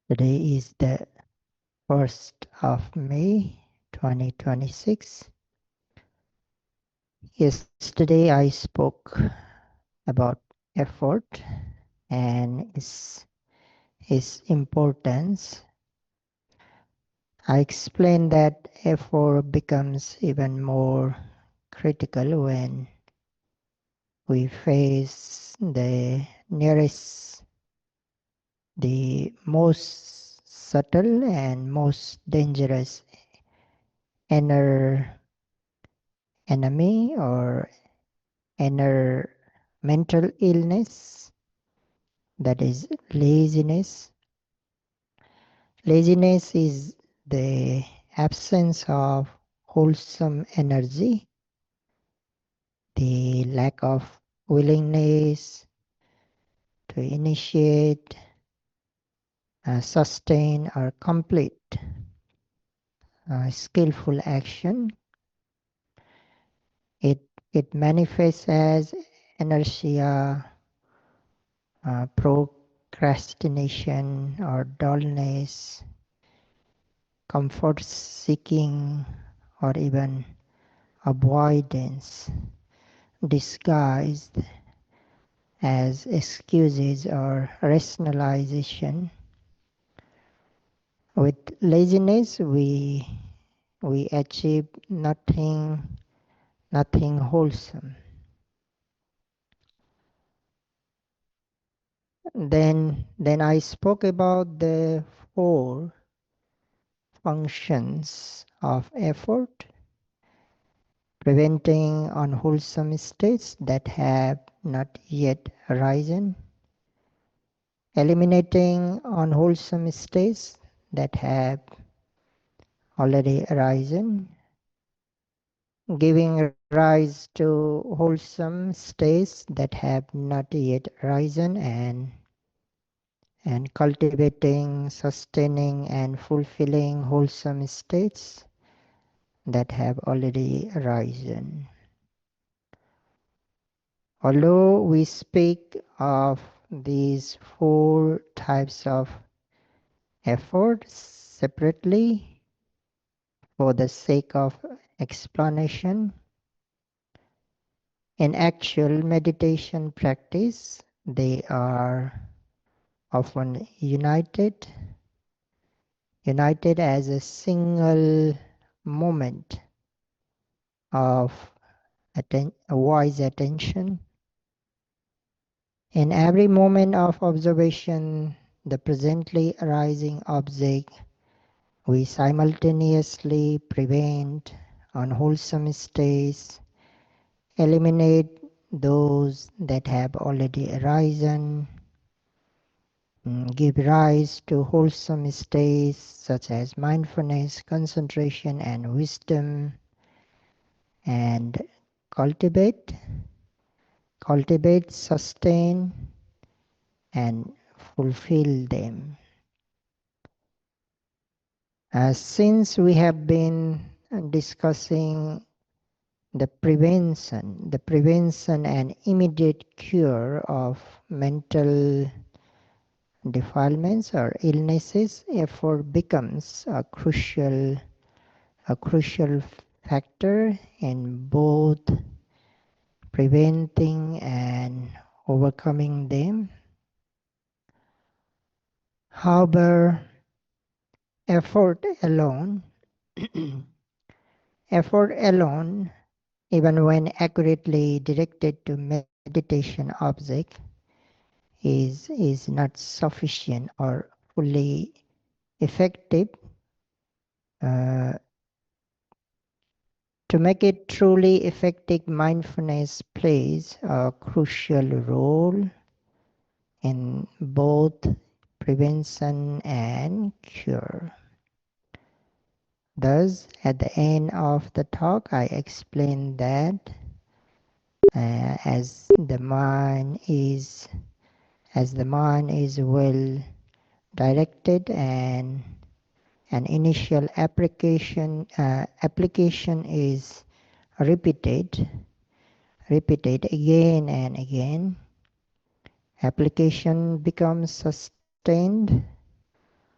Today is the 1st of May 2026. Yesterday I spoke about effort and its importance. I explained that effort becomes even more critical when we face the most subtle and most dangerous inner enemy or inner mental illness, that is laziness. Laziness is the absence of wholesome energy, the lack of willingness to initiate, sustain, or complete skillful action. It, it manifests as inertia, procrastination, or dullness, comfort seeking, or even avoidance, disguised as excuses or rationalization. With laziness, we achieve nothing wholesome. Then I spoke about the four functions of effort: preventing unwholesome states that have not yet arisen, eliminating unwholesome states that have already arisen, giving rise to wholesome states that have not yet arisen, and cultivating, sustaining, and fulfilling wholesome states that have already arisen. Although we speak of these four types of effort separately for the sake of explanation, in actual meditation practice, they are often united as a single moment of wise attention. In every moment of observation, the presently arising object, we simultaneously prevent unwholesome states, eliminate those that have already arisen, give rise to wholesome states such as mindfulness, concentration, and wisdom, and cultivate, sustain, and fulfill them. Since we have been discussing the prevention and immediate cure of mental defilements or illnesses, effort becomes a crucial factor in both preventing and overcoming them. However, effort alone, effort alone, even when accurately directed to meditation object, is not sufficient or fully effective. Uh, to make it truly effective, mindfulness plays a crucial role in both prevention and cure. Thus, at the end of the talk, I explained that as the mind is well directed, and an initial application is repeated again and again, application becomes sustained,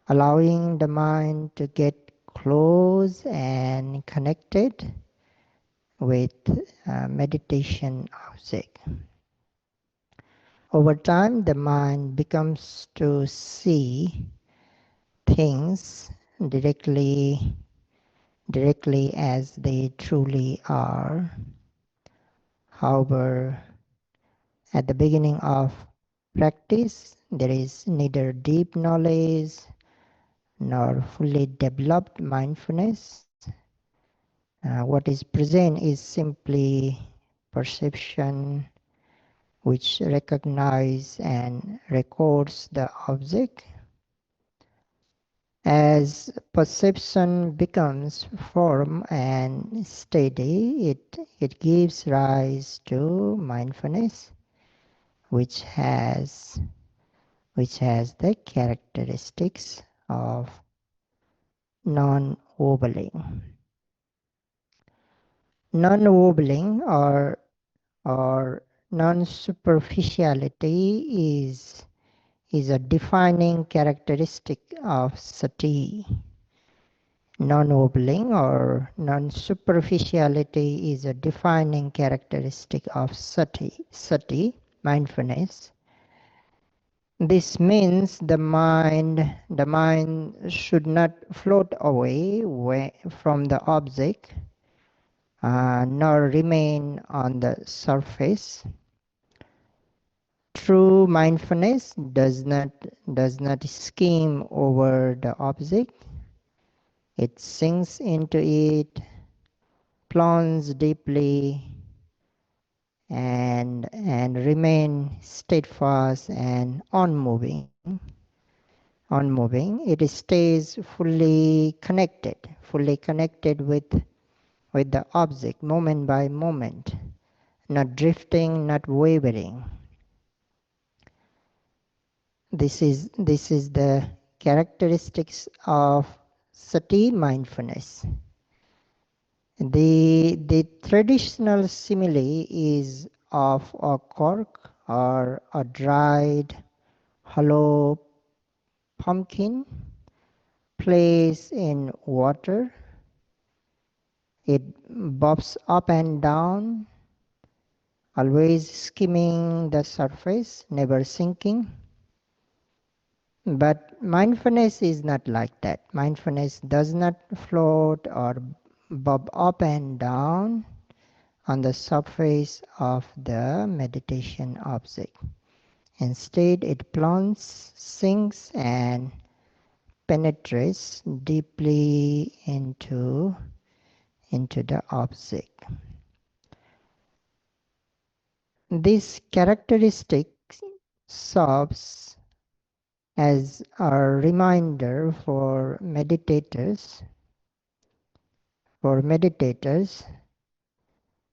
allowing the mind to get close and connected with meditation object. Over time, the mind becomes to see things directly directly as they truly are. However, at the beginning of practice, there is neither deep knowledge nor fully developed mindfulness. What is present is simply perception, which recognizes and records the object. As perception becomes firm and steady, it gives rise to mindfulness, which has the characteristics of non-wobbling. Non-wobbling or non-superficiality is a defining characteristic of sati. Non-wobbling or non-superficiality is a defining characteristic of sati, mindfulness. This means the mind should not float away from the object, nor remain on the surface. True mindfulness does not skim over the object. It sinks into it, plunges deeply, and remain steadfast and unmoving. It stays fully connected with the object, moment by moment, not drifting, not wavering. This is the characteristics of sati mindfulness. The traditional simile is of a cork or a dried hollow pumpkin placed in water. It bobs up and down, always skimming the surface, never sinking. But mindfulness is not like that. Mindfulness does not float or bob up and down on the surface of the meditation object. Instead, it plunges, sinks, and penetrates deeply into the object. This characteristic serves as a reminder for meditators.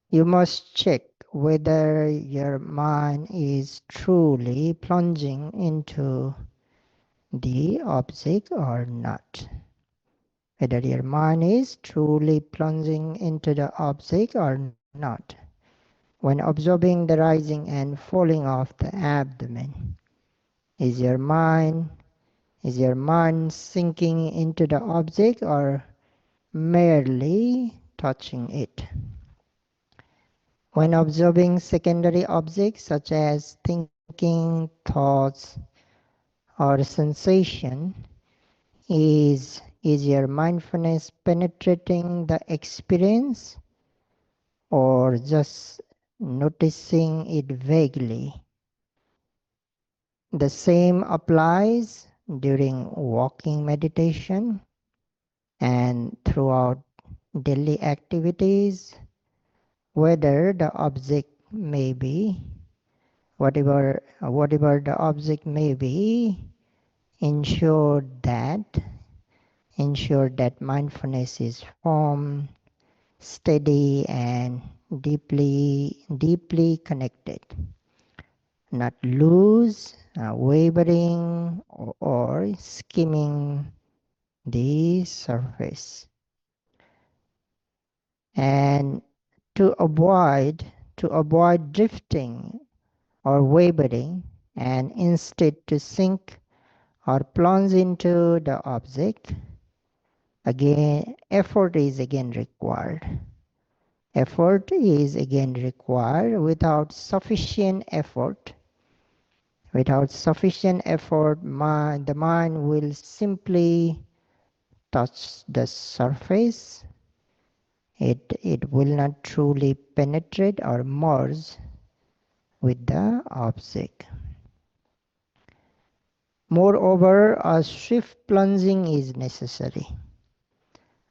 You must check whether your mind is truly plunging into the object or not. Whether your mind is truly plunging into the object or not. When observing the rising and falling of the abdomen, is your mind sinking into the object or merely touching it? When observing secondary objects such as thinking, thoughts, or sensation, is your mindfulness penetrating the experience or just noticing it vaguely? The same applies during walking meditation and throughout daily activities, whether the object may be, whatever the object may be, ensure that mindfulness is firm, steady, and deeply connected, not loose, wavering, or skimming the surface. And to avoid drifting or wavering, and instead to sink or plunge into the object, again effort is again required. Effort is again required. Without sufficient effort, the mind will simply touch the surface. It will not truly penetrate or merge with the object. Moreover, a swift plunging is necessary.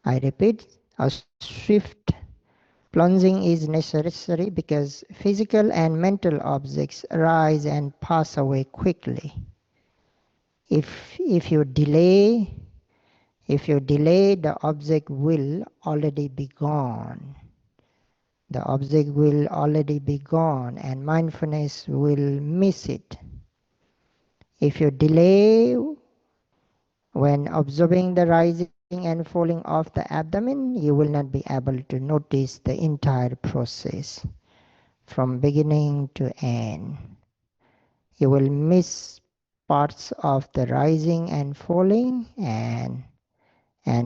I repeat, a swift plunging is necessary because physical and mental objects arise and pass away quickly. If you delay, the object will already be gone. The object will already be gone and mindfulness will miss it. If you delay when observing the rising and falling of the abdomen, you will not be able to notice the entire process from beginning to end. You will miss parts of the rising and falling, and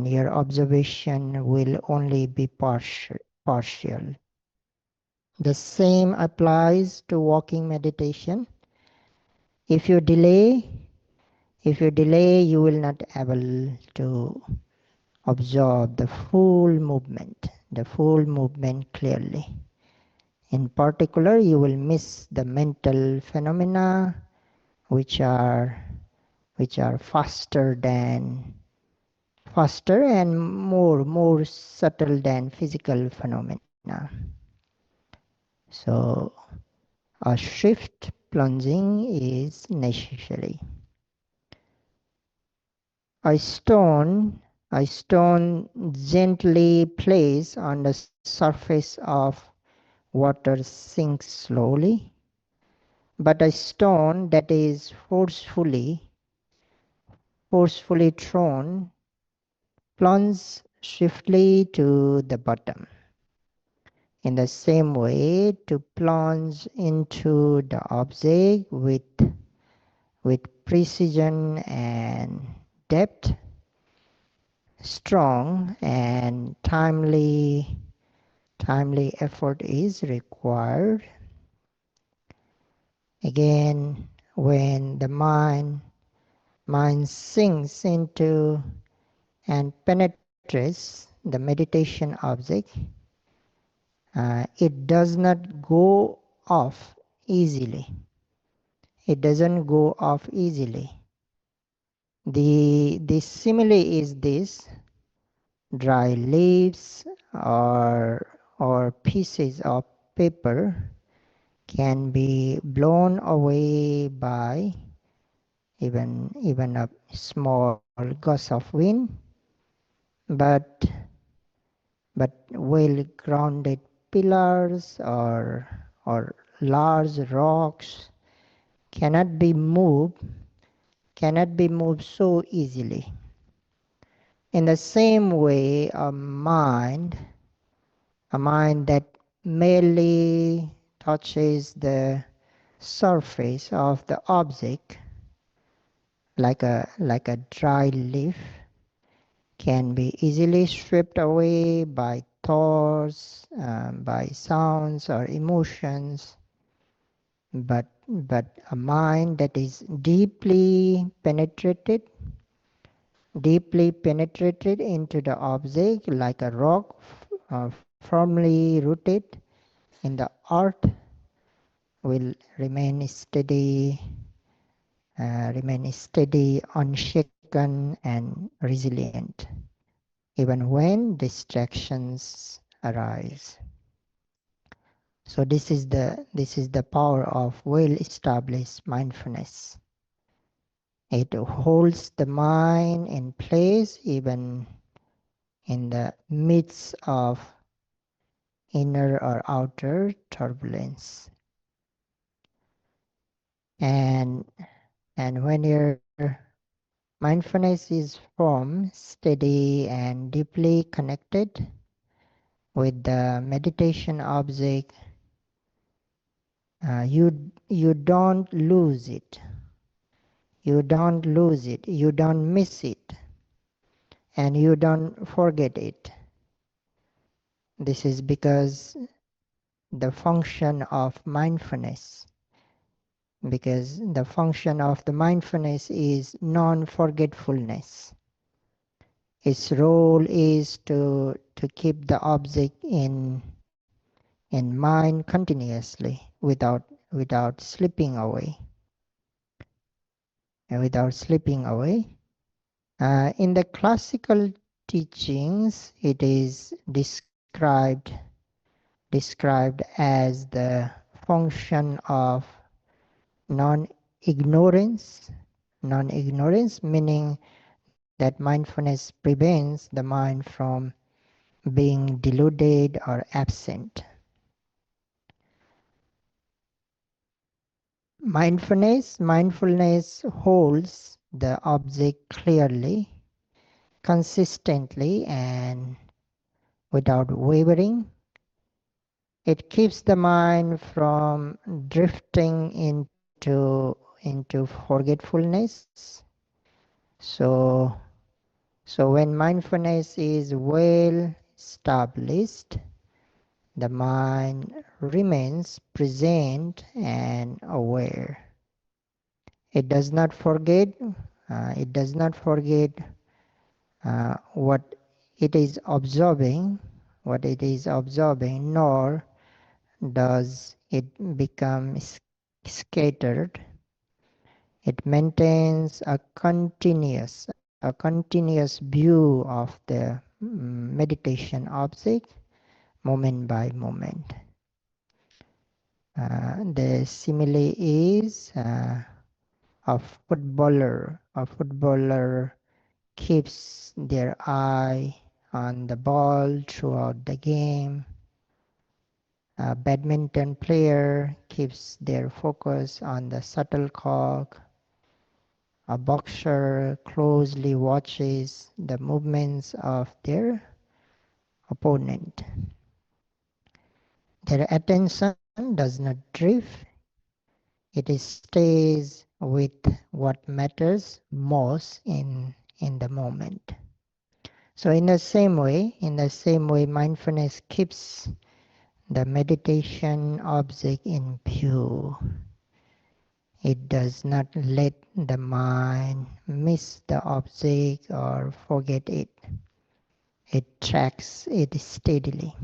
your observation will only be partial. The same applies to walking meditation. If you delay, you will not able to observe the full movement clearly. In particular, you will miss the mental phenomena which are faster and more subtle than physical phenomena. So a swift plunging is necessary. A stone a stone gently placed on the surface of water sinks slowly, but a stone that is forcefully thrown plunges swiftly to the bottom. In the same way, to plunge into the object with precision and depth, strong and timely effort is required. Again, when the mind sinks into and penetrates the meditation object, it does not go off easily. It doesn't go off easily. The simile is this: dry leaves or pieces of paper can be blown away by even a small gust of wind, but well grounded pillars or large rocks cannot be moved so easily. In the same way, a mind that merely touches the surface of the object like a dry leaf can be easily swept away by thoughts, by sounds or emotions. But a mind that is deeply penetrated into the object like a rock firmly rooted in the earth will remain steady, unshaken, and resilient, even when distractions arise. So this is the power of well-established mindfulness. It holds the mind in place even in the midst of inner or outer turbulence. And when your mindfulness is firm, steady, and deeply connected with the meditation object, you don't lose it. You don't lose it, you don't miss it, and you don't forget it. This is because the function of mindfulness, because the function of the mindfulness is non-forgetfulness. Its role is to keep the object in mind continuously without slipping away. Without slipping away. In the classical teachings, it is described as the function of non-ignorance. Non-ignorance meaning that mindfulness prevents the mind from being deluded or absent. Mindfulness holds the object clearly, consistently, and without wavering. It keeps the mind from drifting into forgetfulness. So so when mindfulness is well established, the mind remains present and aware. It does not forget. It does not forget what it is observing, nor does it become scattered. It maintains a continuous view of the meditation object moment by moment. The simile is a footballer. A footballer keeps their eye on the ball throughout the game. A badminton player keeps their focus on the shuttlecock. A boxer closely watches the movements of their opponent. Their attention does not drift, it stays with what matters most in the moment. So in the same way, mindfulness keeps the meditation object in view. It does not let the mind miss the object or forget it. It tracks it steadily,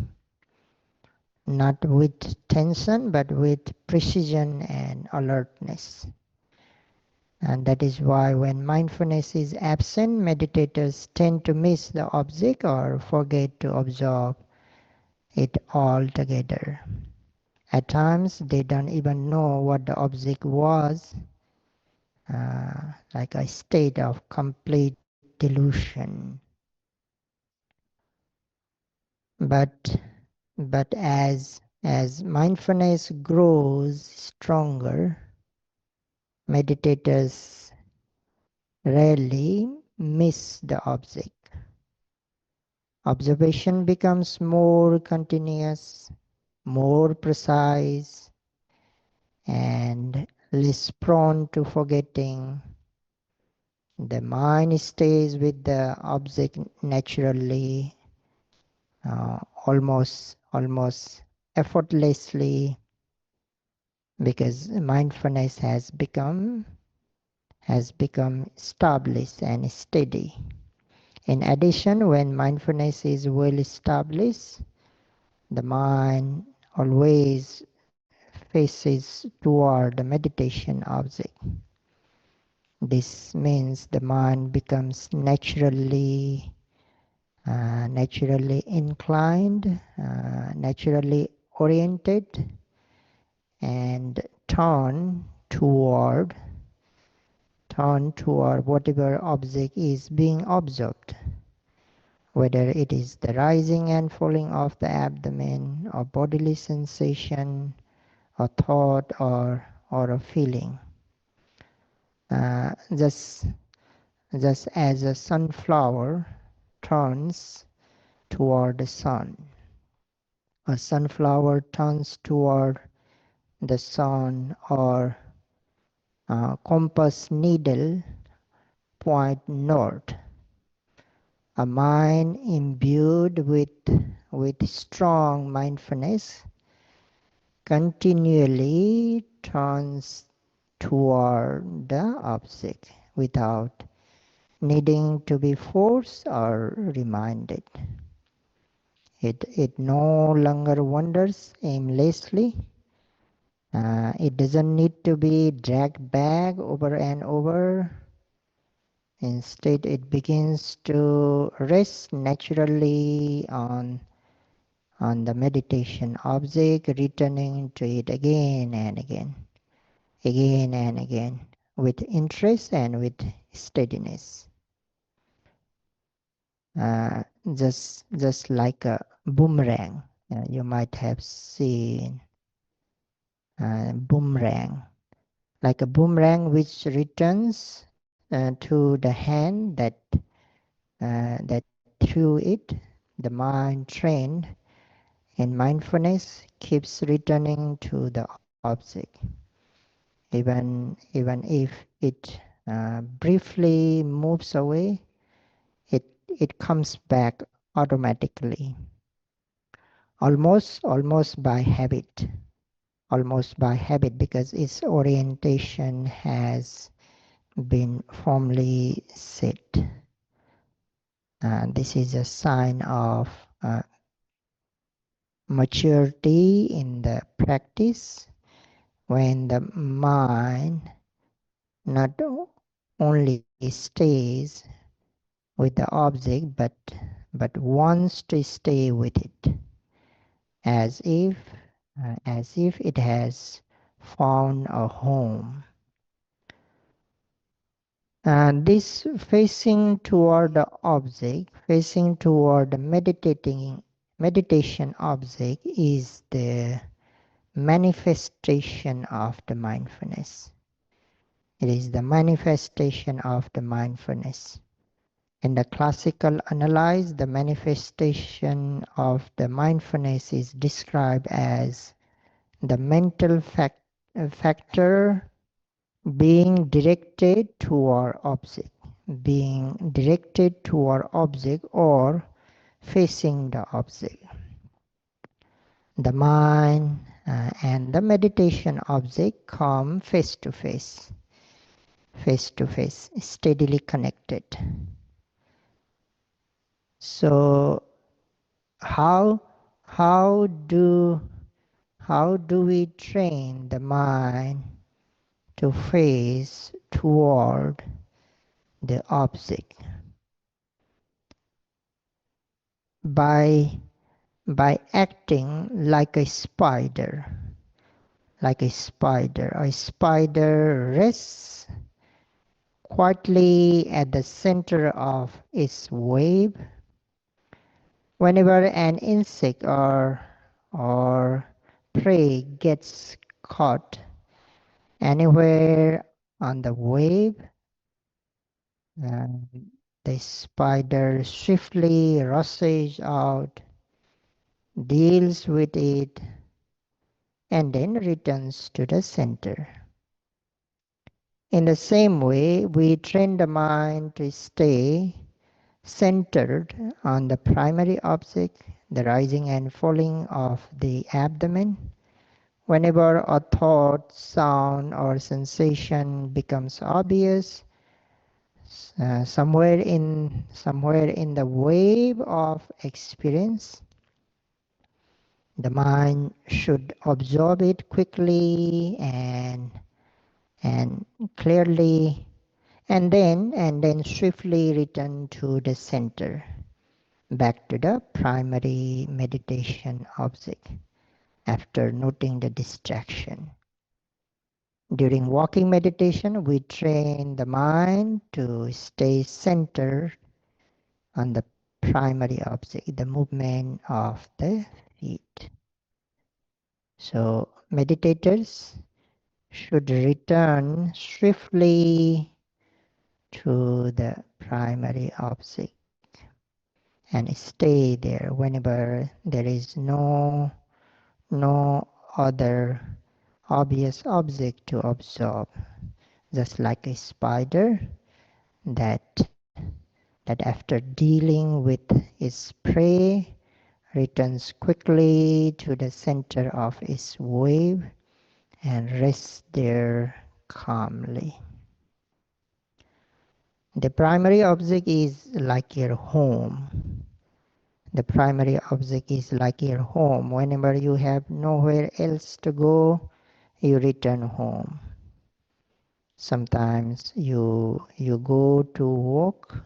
not with tension but with precision and alertness. And that is why when mindfulness is absent, meditators tend to miss the object or forget to observe it altogether. At times, they don't even know what the object was, like a state of complete delusion. But as mindfulness grows stronger, meditators rarely miss the object. Observation becomes more continuous, more precise, and less prone to forgetting. The mind stays with the object naturally, almost effortlessly, because mindfulness has become established and steady. In addition, when mindfulness is well established, the mind always faces toward the meditation object. This means the mind becomes naturally inclined, naturally oriented, and turned toward whatever object is being observed, whether it is the rising and falling of the abdomen, or bodily sensation, a thought, or a feeling. Just as a sunflower turns toward the sun. A sunflower turns toward the sun, compass needle point north. A mind imbued with strong mindfulness continually turns toward the object without needing to be forced or reminded. It no longer wanders aimlessly. It doesn't need to be dragged back over and over. Instead, it begins to rest naturally on the meditation object, returning to it again and again, with interest and with steadiness. Uh, just like a boomerang. You might have seen boomerang, like a boomerang which returns to the hand that threw it. The mind trained in mindfulness keeps returning to the object, even if it briefly moves away. It comes back automatically, almost by habit, because its orientation has been firmly set. This is a sign of uh, maturity in the practice, when the mind not only stays with the object but wants to stay with it, as if it has found a home. And this facing toward the object, facing toward the meditation object, is the manifestation of the mindfulness. It is the manifestation of the mindfulness. In the classical analysis, the manifestation of the mindfulness is described as the mental factor being directed toward object, or facing the object. The mind and the meditation object come face to face, steadily connected. So how how do how do we train the mind to face toward the object? By acting like a spider. A spider rests quietly at the center of its web. Whenever an insect or prey gets caught anywhere on the web, uh, the spider swiftly rushes out, deals with it, and then returns to the center. In the same way, we train the mind to stay centered on the primary object, the rising and falling of the abdomen. Whenever a thought, sound, or sensation becomes obvious, somewhere in the wave of experience, the mind should absorb it quickly and clearly, and then swiftly return to the center, back to the primary meditation object after noting the distraction. During walking meditation, we train the mind to stay centered on the primary object, the movement of the feet. So meditators should return swiftly to the primary object and stay there whenever there is no other obvious object to observe. just like a spider that that after dealing with its prey returns quickly to the center of its web and rests there calmly. The primary object is like your home. The primary object is like your home. Whenever you have nowhere else to go, you return home. Sometimes you go to work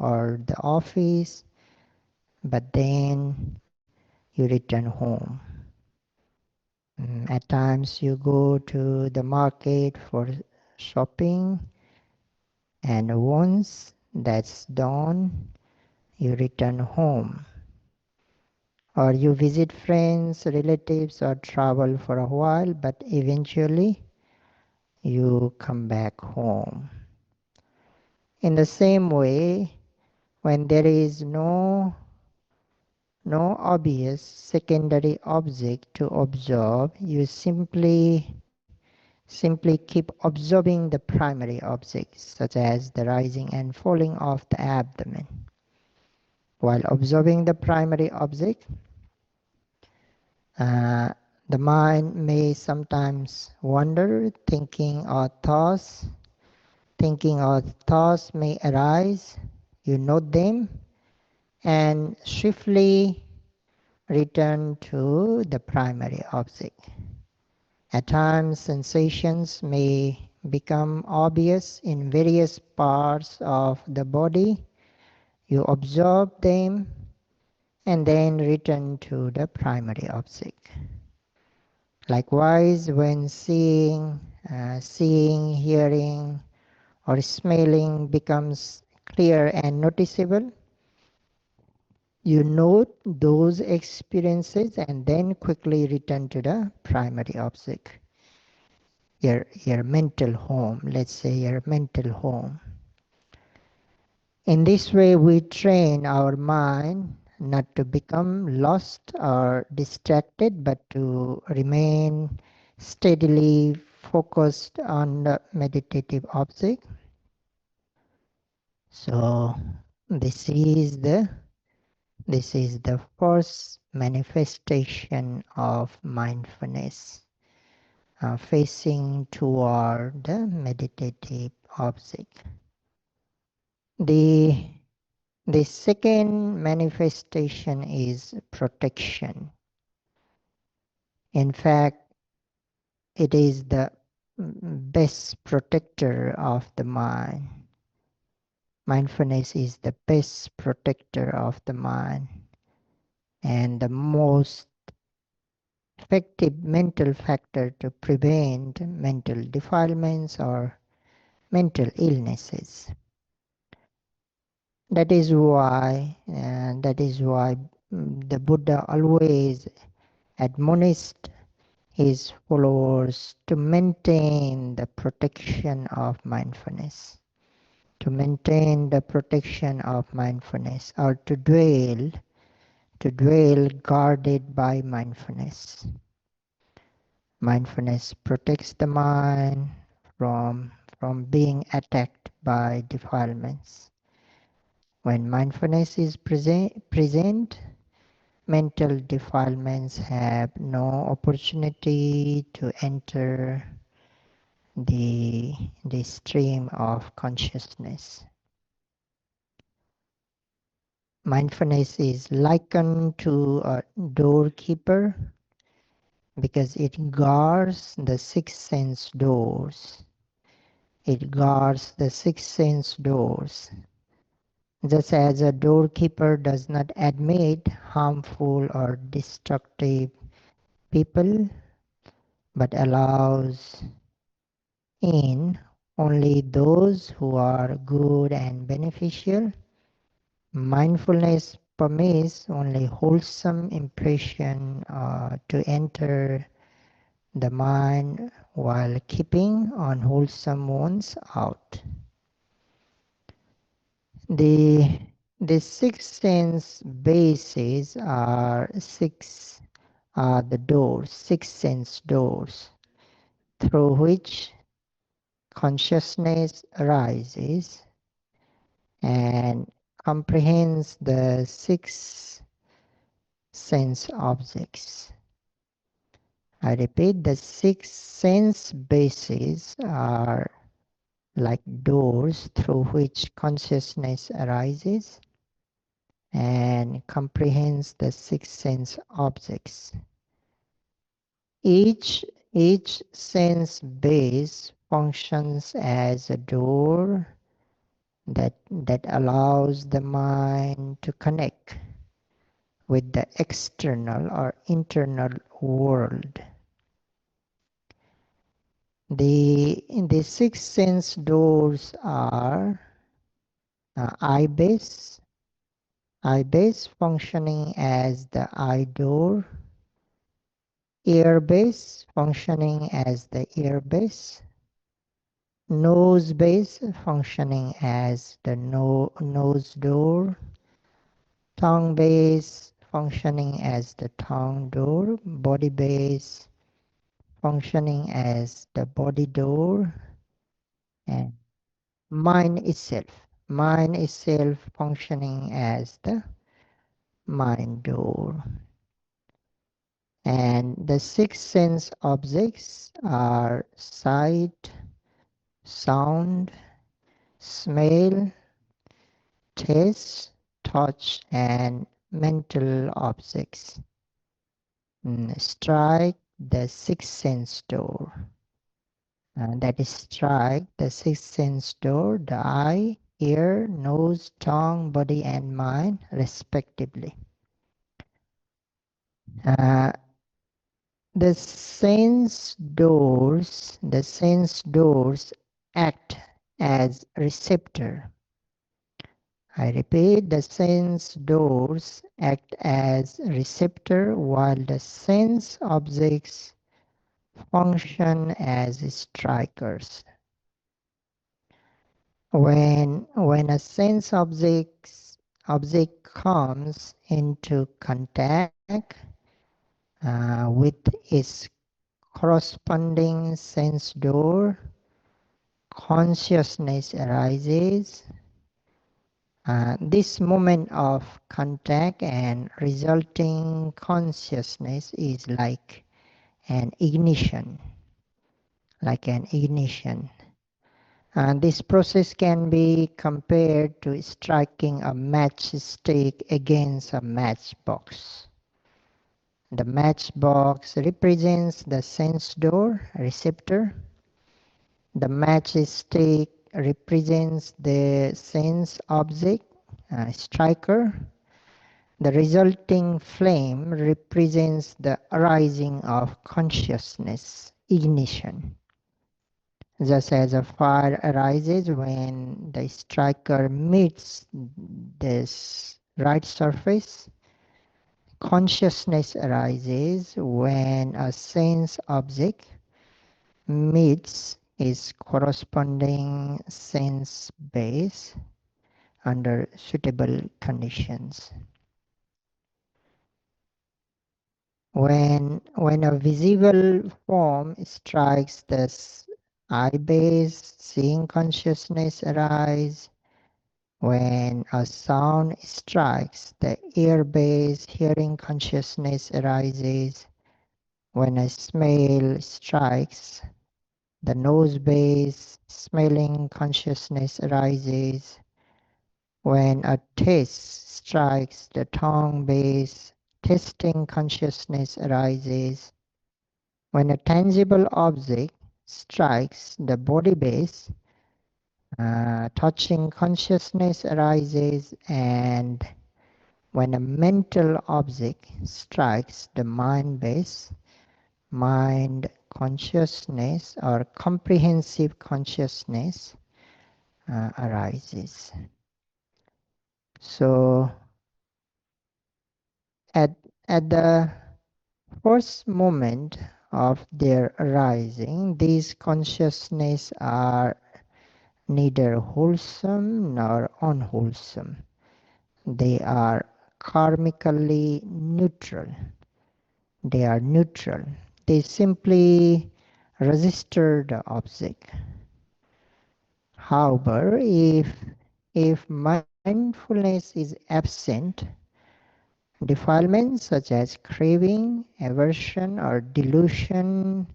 or the office, but then you return home. At times you go to the market for shopping, and once that's done, you return home. Or you visit friends, relatives, or travel for a while, but eventually you come back home. In the same way, when there is no obvious secondary object to observe, you simply keep observing the primary objects, such as the rising and falling of the abdomen. While observing the primary object, uh, the mind may sometimes wander, thinking or thoughts may arise. You note them and swiftly return to the primary object. At times, sensations may become obvious in various parts of the body. You observe them and then return to the primary object. Likewise, when seeing, hearing, or smelling becomes clear and noticeable, you note those experiences and then quickly return to the primary object, your mental home, let's say your mental home. In this way, we train our mind not to become lost or distracted, but to remain steadily focused on the meditative object. So this is the first manifestation of mindfulness, facing toward the meditative object. The The second manifestation is protection. In fact, it is the best protector of the mind. Mindfulness is the best protector of the mind and the most effective mental factor to prevent mental defilements or mental illnesses. That is why the Buddha always admonished his followers to maintain the protection of mindfulness. To maintain the protection of mindfulness, or to dwell guarded by mindfulness. Mindfulness protects the mind from being attacked by defilements. When mindfulness is present, mental defilements have no opportunity to enter the stream of consciousness. Mindfulness is likened to a doorkeeper because it guards the six sense doors. It guards the six sense doors. Just as a doorkeeper does not admit harmful or destructive people, but allows in only those who are good and beneficial, mindfulness permits only wholesome impression to enter the mind while keeping unwholesome ones out. The the six sense bases are the doors, six sense doors through which consciousness arises and comprehends the six sense objects. I repeat, the six sense bases are like doors through which consciousness arises and comprehends the six sense objects. Each, each sense base functions as a door that allows the mind to connect with the external or internal world. The six sense doors are eye base functioning as the eye door, ear base functioning as the ear base, nose base functioning as the nose door, tongue base functioning as the tongue door, body base functioning as the body door, and mind itself functioning as the mind door. And the six sense objects are sight, sound, smell, taste, touch, and mental objects. Strike the sixth sense door. That is, strike the sixth sense door, the eye, ear, nose, tongue, body, and mind, respectively. Uh, the sense doors act as receptor. I repeat, the sense doors act as receptor while the sense objects function as strikers. When a sense object comes into contact with its corresponding sense door, consciousness arises. This moment of contact and resulting consciousness is an ignition, like an ignition. And this process can be compared to striking a matchstick against a matchbox. The matchbox represents the sense door receptor. The matchstick represents the sense object striker. The resulting flame represents the arising of consciousness, ignition. Just as a fire arises when the striker meets this right surface, consciousness arises when a sense object meets its corresponding sense base under suitable conditions. When a visible form strikes the eye base, seeing consciousness arise. When a sound strikes the ear base, hearing consciousness arises. When a smell strikes the nose base, smelling consciousness arises. When a taste strikes the tongue base, tasting consciousness arises. When a tangible object strikes the body base, touching consciousness arises, and when a mental object strikes the mind base, mind consciousness or comprehensive consciousness arises. So at, at the first moment of their arising, these consciousness are neither wholesome nor unwholesome. They are karmically neutral. They are neutral. They simply register the object. However, if mindfulness is absent, defilements such as craving, aversion, or delusion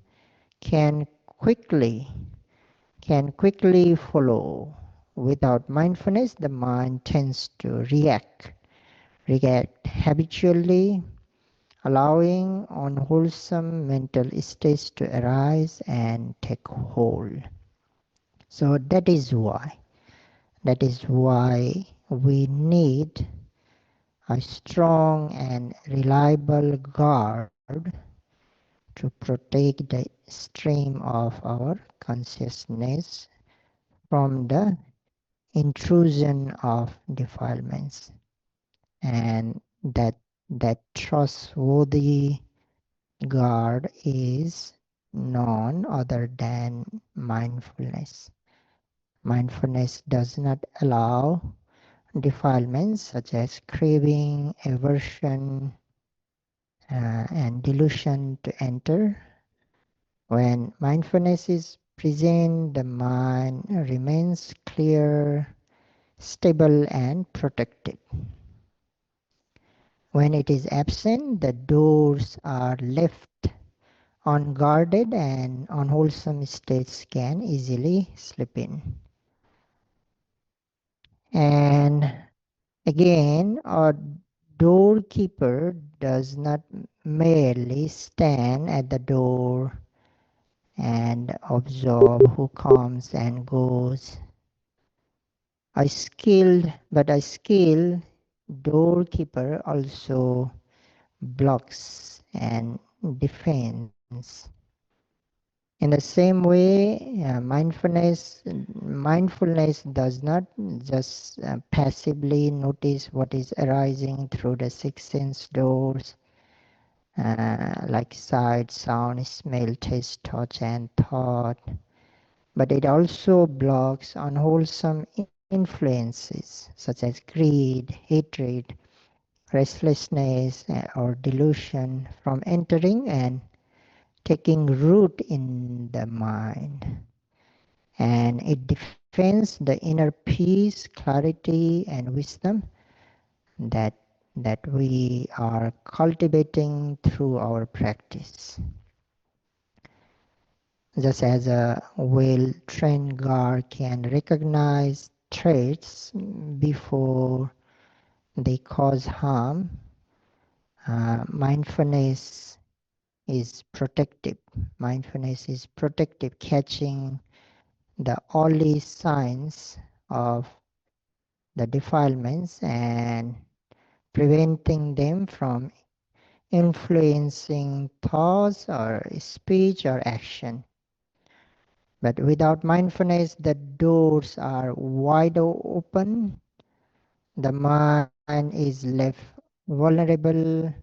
can quickly follow. Without mindfulness, the mind tends to react habitually, allowing unwholesome mental states to arise and take hold. So that is why we need a strong and reliable guard to protect the stream of our consciousness from the intrusion of defilements. And that trustworthy guard is none other than mindfulness. Mindfulness does not allow defilements such as craving, aversion, and delusion to enter. When mindfulness is present, the mind remains clear, stable, and protected. When it is absent, the doors are left unguarded and unwholesome states can easily slip in. And again, a doorkeeper does not merely stand at the door and observe who comes and goes. A skilled doorkeeper also blocks and defends. In the same way, mindfulness does not just passively notice what is arising through the six sense doors, like sight, sound, smell, taste, touch, and thought, but it also blocks unwholesome influences such as greed, hatred, restlessness, or delusion from entering and taking root in the mind. And it defends the inner peace, clarity, and wisdom that we are cultivating through our practice. Just as a well-trained guard can recognize threats before they cause harm, mindfulness is protective. Mindfulness is protective, catching the early signs of the defilements and preventing them from influencing thoughts or speech or action. But without mindfulness, the doors are wide open. The mind is left vulnerable,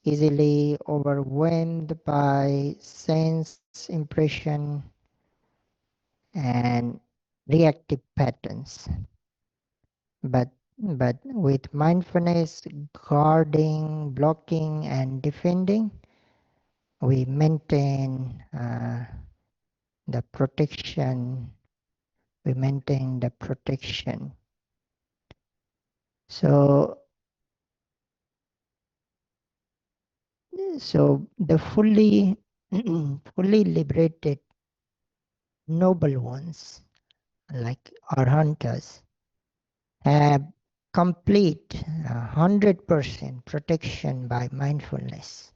easily overwhelmed by sense impression and reactive patterns. But with mindfulness, guarding, blocking, and defending, we maintain the protection. We maintain the protection. So, the fully liberated noble ones, like arhantas, have complete 100% protection by mindfulness.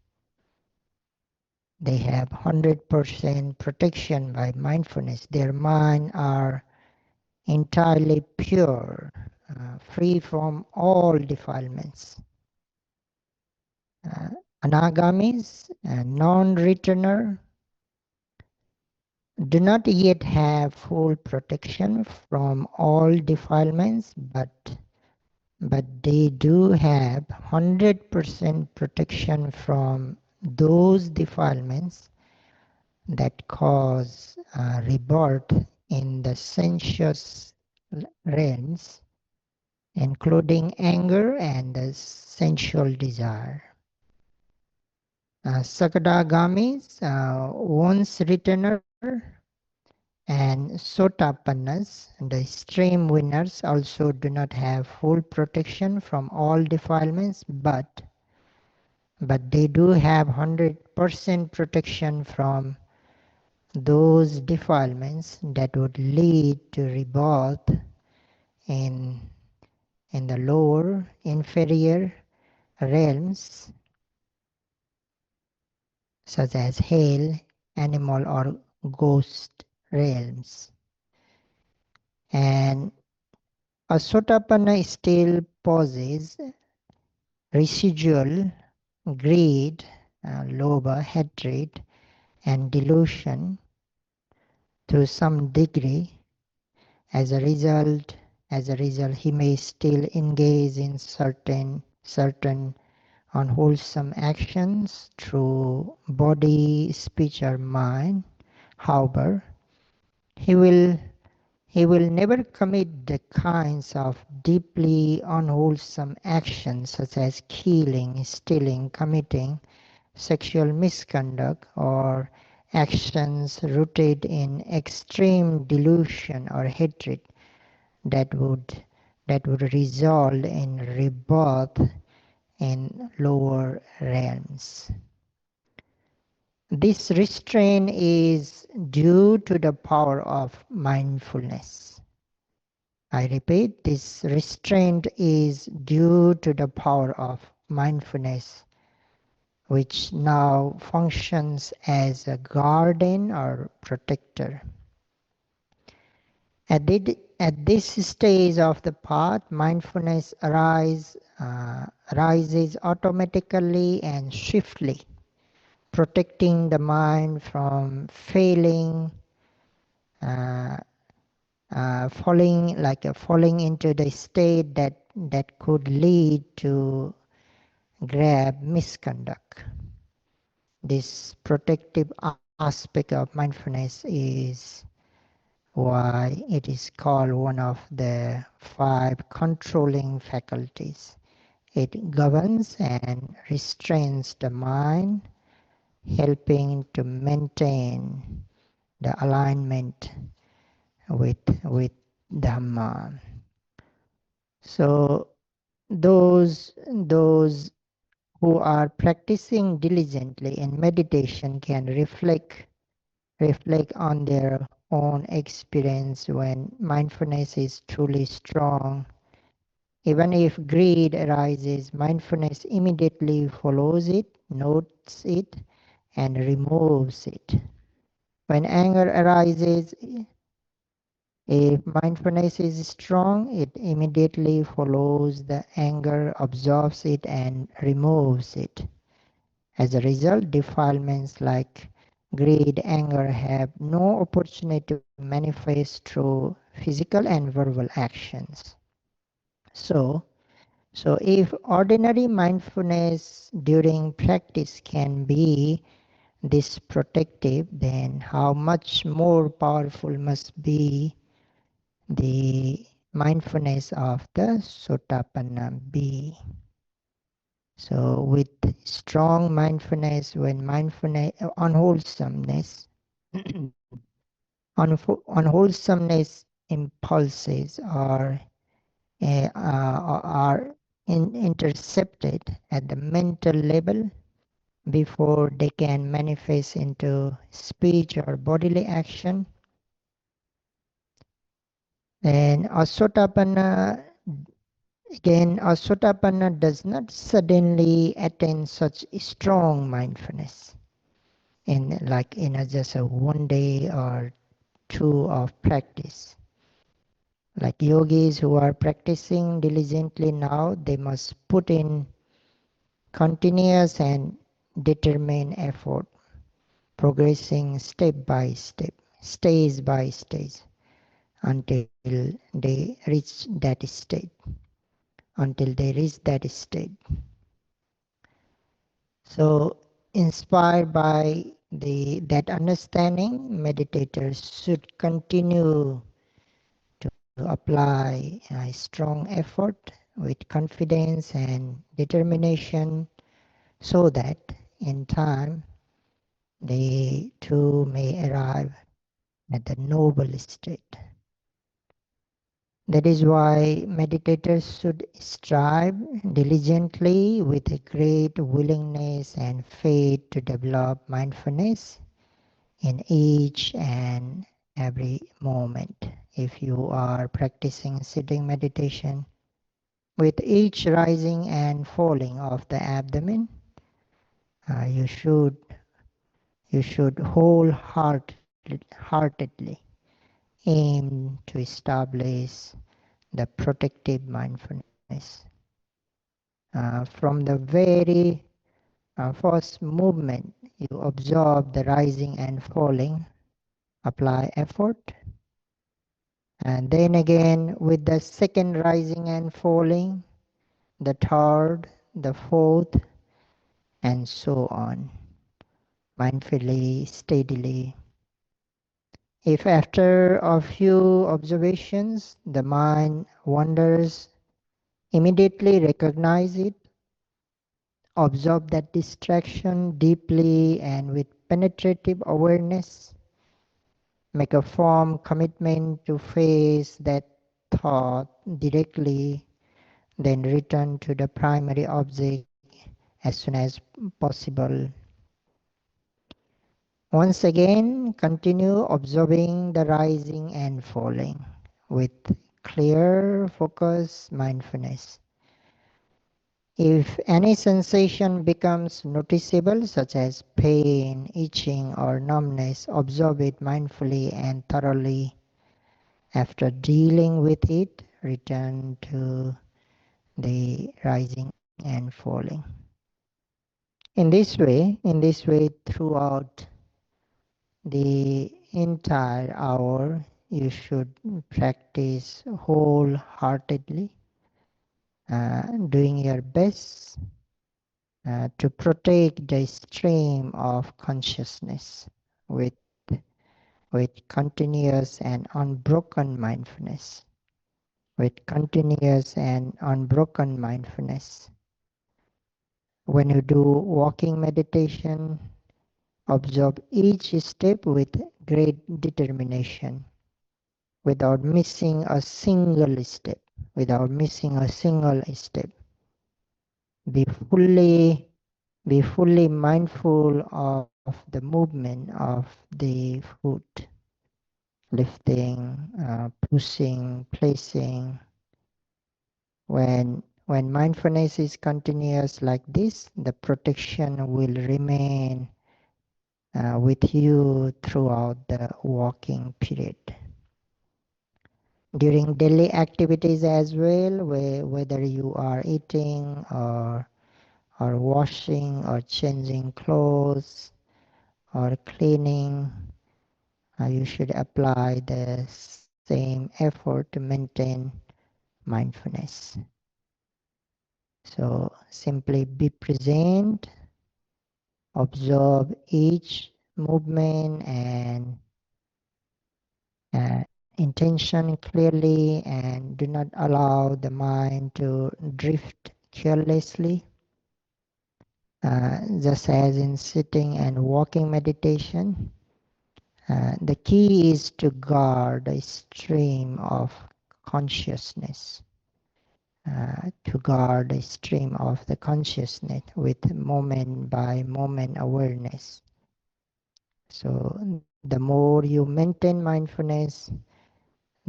They have 100% protection by mindfulness. Their mind are entirely pure, free from all defilements. Uh, Anagamis, non-returner, do not yet have full protection from all defilements, but they do have 100% protection from those defilements that cause rebirth in the sensuous realms, including anger and the sensual desire. Sakadagamis, once returner, And Sotapannas, the extreme winners, also do not have full protection from all defilements, but they do have 100% protection from those defilements that would lead to rebirth in the lower inferior realms such as hell, animal or ghost realms. And Asotapanna still poses residual greed, lobha, hatred, and delusion to some degree. As a result, he may still engage in certain unwholesome actions through body, speech, or mind. However, he will never commit the kinds of deeply unwholesome actions such as killing, stealing, committing sexual misconduct, or actions rooted in extreme delusion or hatred that would result in rebirth in lower realms. This restraint is due to the power of mindfulness. I repeat, this restraint is due to the power of mindfulness, which now functions as a guardian or protector. At this stage of the path, mindfulness arises automatically and swiftly, protecting the mind from uh, falling into the state that could lead to grave misconduct. This protective aspect of mindfulness is why it is called one of the five controlling faculties. It governs and restrains the mind, helping to maintain the alignment with Dhamma. So those who are practicing diligently in meditation can reflect on their own experience when mindfulness is truly strong. Even if greed arises, mindfulness immediately follows it, notes it, and removes it. When anger arises, if mindfulness is strong, it immediately follows the anger, absorbs it, and removes it. As a result, defilements like greed, anger have no opportunity to manifest through physical and verbal actions. So, if ordinary mindfulness during practice can be this protective, then how much more powerful must be the mindfulness of the Sotapanna be. So with strong mindfulness, when mindfulness unwholesomeness impulses are intercepted at the mental level before they can manifest into speech or bodily action. Then Asotapanna does not suddenly attain such strong mindfulness in just a one day or two of practice. Like yogis who are practicing diligently now, they must put in continuous and determined effort, progressing step by step, stage by stage, until they reach that state. Until they reach that state. So, inspired by that understanding, meditators should continue to apply a strong effort with confidence and determination so that in time they too may arrive at the noble state. That is why meditators should strive diligently with a great willingness and faith to develop mindfulness in each and every moment. If you are practicing sitting meditation, with each rising and falling of the abdomen, you should wholeheartedly aim to establish the protective mindfulness. From the very first movement, you observe the rising and falling, apply effort, and then again with the second rising and falling, the third, the fourth, and so on, mindfully, steadily. If after a few observations the mind wanders, immediately recognize it, observe that distraction deeply and with penetrative awareness. Make a firm commitment to face that thought directly, then return to the primary object as soon as possible. Once again, continue observing the rising and falling with clear, focused mindfulness. If any sensation becomes noticeable, such as pain, itching, or numbness, observe it mindfully and thoroughly. After dealing with it, return to the rising and falling. In this way, throughout the entire hour, you should practice wholeheartedly, doing your best to protect the stream of consciousness with, with continuous and unbroken mindfulness. With continuous and unbroken mindfulness. When you do walking meditation, observe each step with great determination, without missing a single step. Without missing a single step. Be fully, be fully mindful of the movement of the foot, lifting, pushing, placing. When mindfulness is continuous like this, the protection will remain with you throughout the walking period. During daily activities as well, whether you are eating or washing or changing clothes or cleaning, you should apply the same effort to maintain mindfulness. So simply be present, observe each movement and intention clearly, and do not allow the mind to drift carelessly. Just as in sitting and walking meditation, the key is to guard a stream of consciousness, to guard a stream of the consciousness with moment by moment awareness. So the more you maintain mindfulness,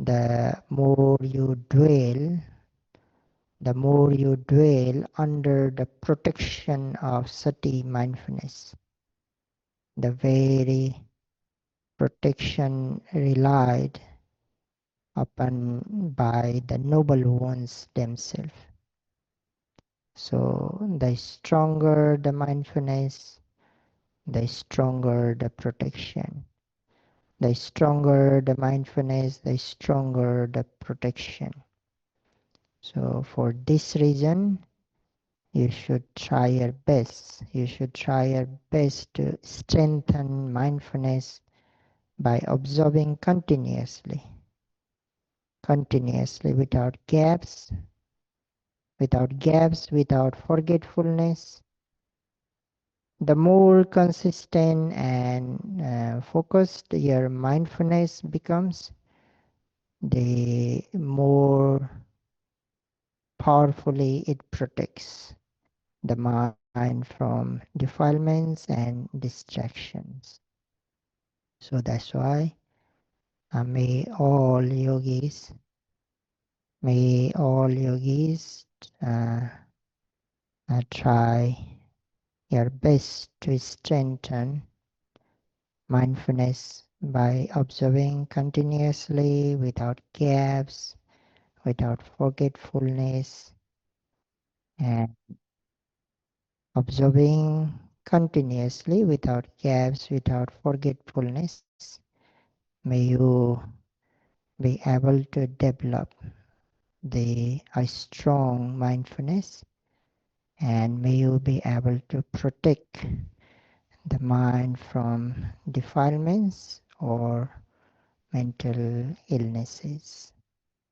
the more you dwell, under the protection of sati mindfulness, the very protection relied upon by the noble ones themselves. So the stronger the mindfulness, the stronger the protection. The stronger the mindfulness, the stronger the protection. So for this reason, you should try your best. You should try your best to strengthen mindfulness by observing continuously, without gaps, without forgetfulness, The more consistent and focused your mindfulness becomes, the more powerfully it protects the mind from defilements and distractions. So that's why may all yogis uh, try your best to strengthen mindfulness by observing continuously without gaps, without forgetfulness, and observing continuously without gaps, without forgetfulness. May you be able to develop a strong mindfulness, and may you be able to protect the mind from defilements or mental illnesses.